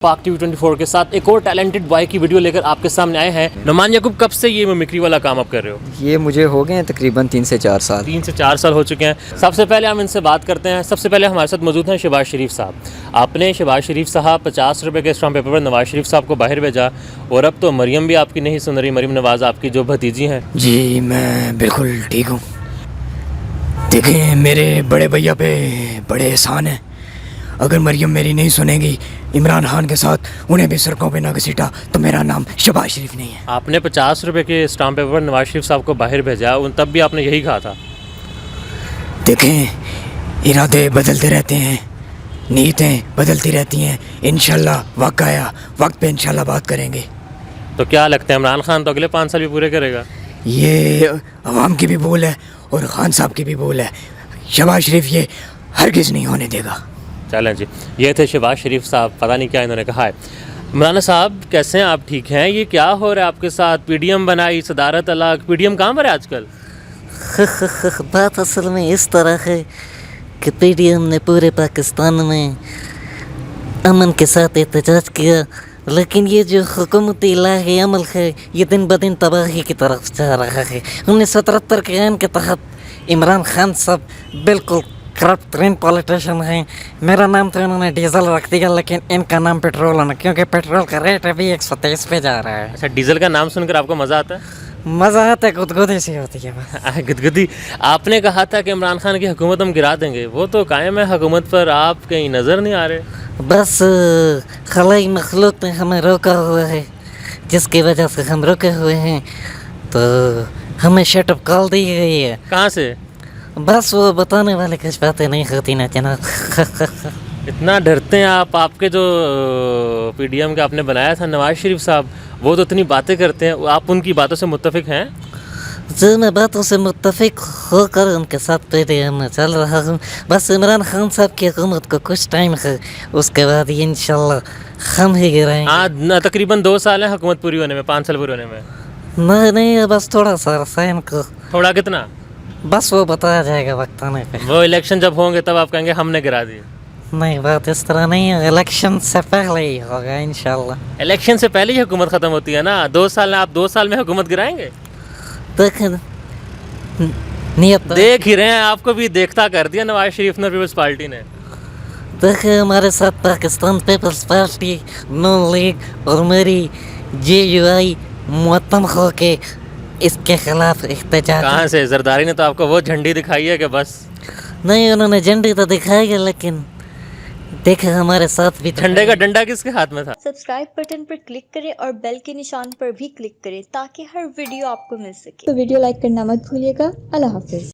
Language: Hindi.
पाक टीवी 24 के साथ एक और टैलेंटेड बॉय की वीडियो लेकर आपके सामने आए हैं। नुमान याकूब, कब से ये मिमिक्री वाला काम आप कर रहे हो? ये मुझे हो गए हैं तकरीबन 3 से 4 साल। 3 से 4 साल हो चुके हैं। सबसे पहले हम इनसे बात करते हैं। सबसे पहले हमारे साथ मौजूद हैं शहबाज शरीफ साहब। आपने शहबाज शरीफ साहब 50 रुपये के स्टाम्प पेपर पर नवाज शरीफ साहब को बाहर भेजा, और अब तो मरियम भी आपकी नहीं सुन रही। मरियम नवाज़ आपकी जो भतीजी हैं। जी मैं बिल्कुल ठीक हूँ। देखें, मेरे बड़े भैया पे बड़े एहसान हैं। अगर मरियम मेरी नहीं सुनेगी इमरान खान के साथ उन्हें भी सड़कों पे ना घसीटा तो मेरा नाम शहबाज शरीफ नहीं है। आपने 50 रुपये के स्टाम्प पेपर पर नवाज शरीफ साहब को बाहर भेजा, उन तब भी आपने यही कहा था। देखें, इरादे बदलते रहते हैं, नीयतें बदलती रहती हैं। इंशाल्लाह वक्त आया, वक्त पे इंशाल्लाह बात करेंगे। तो क्या लगता है इमरान खान तो अगले 5 साल भी पूरे करेगा? ये अवाम की भी बोल है और खान साहब की भी बोल है। शहबाज शरीफ ये हरगिज़ नहीं होने देगा। चलें जी, ये थे शहबाज शरीफ साहब। पता नहीं क्या इन्होंने कहा है। मौलाना साहब कैसे हैं आप? ठीक हैं? ये क्या हो रहा है आपके साथ? पीडीएम बनाई, सदारत अलग। पीडीएम कहाँ पर है आजकल? बात असल में इस तरह है कि पीडीएम ने पूरे पाकिस्तान में अमन के साथ एहतजाज किया, लेकिन ये जो हुकूमती इलाही अमल है ये दिन ब दिन तबाही की तरफ जा रहा है। 1973 के आइन के तहत इमरान खान साहब बिल्कुल करप्ट तरीन पॉलिटिशियन हैं। मेरा नाम तो इन्होंने डीजल रख दिया, लेकिन इनका नाम पेट्रोल है, क्योंकि पेट्रोल का रेट अभी 123 पे जा रहा है। अच्छा, डीजल का नाम सुनकर आपको मज़ा आता है? मज़ा आता है, गुदगुदी सी होती है। गुदगुदी। आपने कहा था कि इमरान खान की हुकूमत हम गिरा देंगे, वो तो कायम है हुकूमत पर, आप कहीं नज़र नहीं आ रहे। बस खलाई मखलूक ने हमें रोका हुआ है, जिसकी वजह से हम रुके हुए हैं। तो हमें शटअप कॉल दी गई है। कहाँ से? बस वो बताने वाले कुछ बातें नहीं होती ना जनाब। इतना डरते हैं आप? आपके जो पीडीएम का आपने बनाया था नवाज शरीफ साहब, वो तो इतनी बातें करते हैं, आप उनकी बातों से मुत्तफिक हैं? जो मैं बातों से मुत्तफिक होकर उनके साथ पीडीएम में चल रहा हूँ। बस इमरान खान साहब की हुकूमत को कुछ टाइम है, उसके बाद इंशाल्लाह हम ही गिराएंगे। हाँ, तकरीबन 2 साल हैं हुकूमत पूरी होने में, 5 साल पूरे होने में। नहीं, बस थोड़ा सा रसा इनको। थोड़ा कितना? बस वो बताया जाएगा वक्त आने पे। वो इलेक्शन जब होंगे तब आप कहेंगे हमने गिरा दिए। नहीं, बात इस तरह नहीं है, इलेक्शन से पहले ही होगा इंशाल्लाह। इलेक्शन से पहले ही हुकूमत ख़त्म होती है ना। 2 साल में आप 2 साल में हुकूमत गिराएंगे? देख नियत देख ही रहे हैं, आपको भी देखता कर दिया नवाज शरीफ ने, पीपल्स पार्टी ने। देखिए, हमारे साथ पाकिस्तान पीपल्स पार्टी, नून लीग और मेरी JUI मुअत्तम हो के इसके खिलाफ एहतजाज। कहाँ से? जरदारी ने तो आपको वो झंडी दिखाई है कि बस? नहीं, उन्होंने झंडी तो दिखाई है, लेकिन देखे हमारे साथ भी झंडे का डंडा किसके हाथ में था? सब्सक्राइब बटन पर क्लिक करें और बेल के निशान पर भी क्लिक करें ताकि हर वीडियो आपको मिल सके। तो वीडियो लाइक करना मत भूलिएगा। अल्लाह हाफिज।